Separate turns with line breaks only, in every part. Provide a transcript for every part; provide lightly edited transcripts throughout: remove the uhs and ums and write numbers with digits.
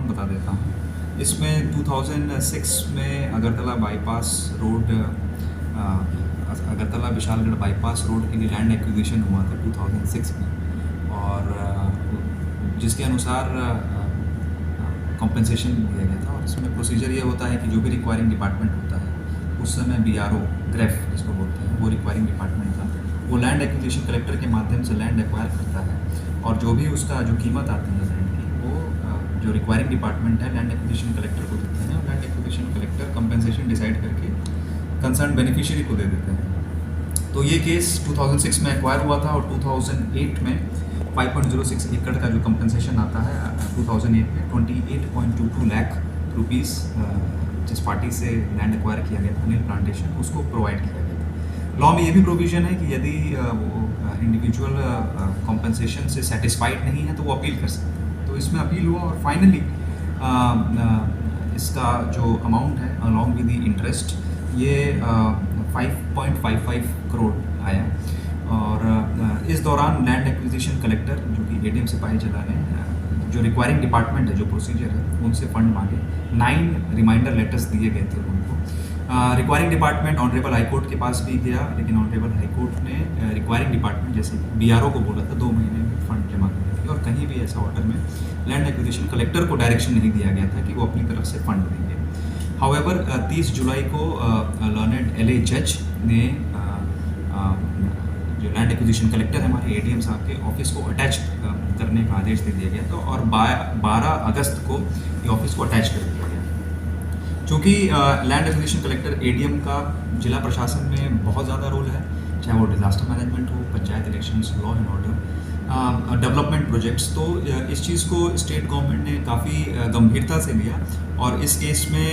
Background बता देता हूँ। इसमें 2006 में Agartala bypass road Agartala Vishalgarh bypass road के लिए लैंड एक्विजिशन हुआ था 2006 में, और जिसके अनुसार कॉम्पेंसेशन दिया गया था। और इसमें प्रोसीजर ये होता है कि जो भी रिक्वायरिंग डिपार्टमेंट होता है, उस समय BRO ग्रेफ जिसको बोलते हैं, वो रिक्वायरिंग डिपार्टमेंट था, वो लैंड एक्विजिशन कलेक्टर के माध्यम से लैंड एक्वायर करता है, और जो भी उसका जो कीमत आती है लैंड की, वो जो रिक्वायरिंग डिपार्टमेंट है लैंड एक्विजिशन कलेक्टर को देते हैं, और land acquisition collector compensation decide करके कंसर्न बेनिफिशियरी को दे देते हैं। तो ये केस 2006 में एक्वायर हुआ था, और 2008 में 5.06 एकड़ का जो कंपेंसेशन आता है 2008 में 28.22 लाख रुपीज़ जिस पार्टी से लैंड एक्वायर किया गया था अनिल प्लांटेशन, उसको प्रोवाइड किया गया था। लॉ में ये भी प्रोविज़न है कि यदि वो इंडिविजुअल कॉम्पेंसेशन से सेटिस्फाइड नहीं है तो वो अपील कर सकते हैं। तो इसमें अपील हुआ, और फाइनली इसका जो अमाउंट है अलॉन्ग विद द इंटरेस्ट ये 5.55 करोड़ आया। और इस दौरान लैंड एक्विजिशन कलेक्टर जो कि ADM सिपाही जिला ने जो रिक्वायरिंग डिपार्टमेंट है, जो प्रोसीजर है, उनसे फंड मांगे। 9 रिमाइंडर लेटर्स दिए गए थे उनको। रिक्वायरिंग डिपार्टमेंट ऑनरेबल हाईकोर्ट के पास भी गया, लेकिन ऑनरेबल हाईकोर्ट ने रिक्वायरिंग डिपार्टमेंट जैसे BRO को बोला था 2 महीने में फंड जमा करने के, और कहीं भी ऐसा ऑर्डर में लैंड एक्विजिशन कलेक्टर को डायरेक्शन नहीं दिया गया था कि वो अपनी तरफ से फंड देंगे। हाउएवर 30 जुलाई को लर्नेड LA जज ने जो लैंड एक्विजिशन कलेक्टर है हमारे ADM साहब के ऑफिस को अटैच करने का आदेश दे दिया गया था, और 12 अगस्त को ये ऑफिस को अटैच कर दिया गया। चूँकि लैंड एक्विजिशन कलेक्टर ADM का जिला प्रशासन में बहुत ज़्यादा रोल है, चाहे वो डिज़ास्टर मैनेजमेंट हो, panchayat elections, law and order, development projects, तो इस चीज़ को स्टेट गवर्नमेंट ने काफ़ी गंभीरता से लिया। और इस केस में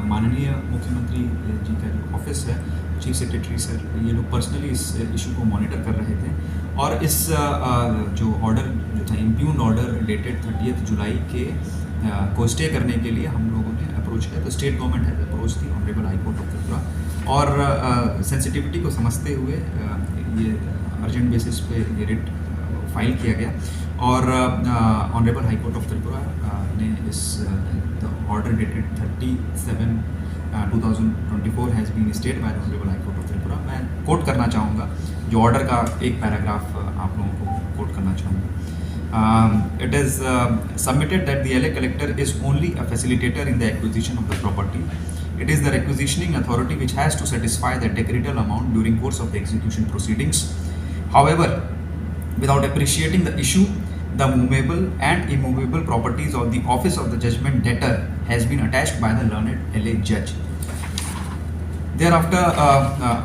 माननीय मुख्यमंत्री जी का जो ऑफिस है, चीफ सेक्रेटरी सर, ये लोग पर्सनली इस इशू को मॉनिटर कर रहे थे। और इस जो ऑर्डर जो था इम्प्यून्ड ऑर्डर डेटेड 30 जुलाई के को स्टे करने के लिए हम लोगों ने अप्रोच किया। तो state government has approach the honourable high court of Tripura, और सेंसिटिविटी को समझते हुए ये अर्जेंट बेसिस पे ये रिट फाइल किया गया। और honourable high court of Tripura ने इस order dated 37/2024 has been stayed by the honourable high court of Tripura. मैं कोट करना चाहूँगा जो ऑर्डर का एक पैराग्राफ आप लोगों को कोट करना चाहूँगा। It is submitted that the LA collector is only a facilitator in the acquisition of the property. It is the requisitioning authority which has to satisfy the decretal amount during course of the execution proceedings. However, without appreciating the issue, the movable and immovable properties of the office of the judgment debtor has been attached by the learned LA judge. Thereafter,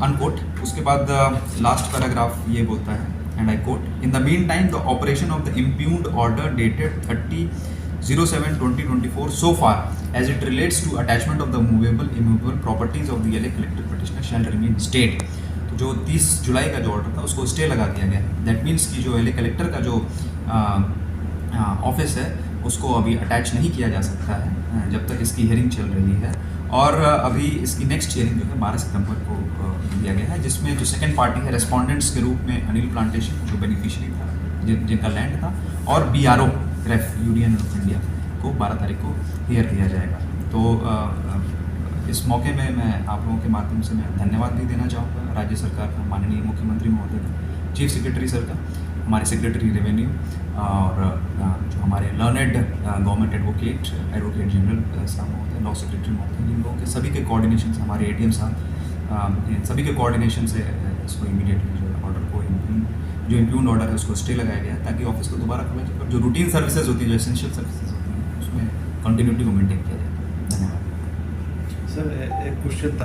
unquote, उसके बाद last paragraph ये बोलता है, and I quote, in the meantime the operation of the impugned order dated 30/07/2024 so far as it relates to attachment of the movable immovable properties of the LA collector petitioner shall remain stayed. तो जो 30 जुलाई का जो order था उसको stay लगा दिया गया। That means कि जो LA कलेक्टर का जो ऑफिस है उसको अभी अटैच नहीं किया जा सकता है जब तक इसकी हियरिंग चल रही है। और अभी इसकी नेक्स्ट हियरिंग जो है 12 सितंबर को दिया गया है, जिसमें जो सेकंड पार्टी है रेस्पोंडेंट्स के रूप में अनिल प्लांटेशन जो बेनिफिशियरी था, जिनका लैंड था, और BRO grief union of India को 12 तारीख को हियर किया जाएगा। तो इस मौके में मैं आप लोगों के माध्यम से मैं धन्यवाद भी देना चाहूँगा राज्य सरकार का, माननीय मुख्यमंत्री महोदय का, चीफ सेक्रेटरी सर का, हमारे सेक्रेटरी रेवेन्यू, और जो हमारे लर्नेड गवर्नमेंट एडवोकेट जनरल साहब महोदय, लॉ सेक्रेटरी महोदय, जिन लोगों के सभी के कोऑर्डिनेशन से, हमारे ADM साहब, इन सभी के कोऑर्डिनेशन से इसको इमीडिएटली जो ऑर्डर को जो इम्प्यून्ड ऑर्डर है उसको स्टे लगाया गया ताकि ऑफिस को दोबारा खोला जाए, और जो रूटीन सर्विसेज होती है, जो एसेंशियल सर्विसेज होती हैं, उसमें कंटिन्यूटी को मेंटेन किया जाए। धन्यवाद
सर। एक क्वेश्चन था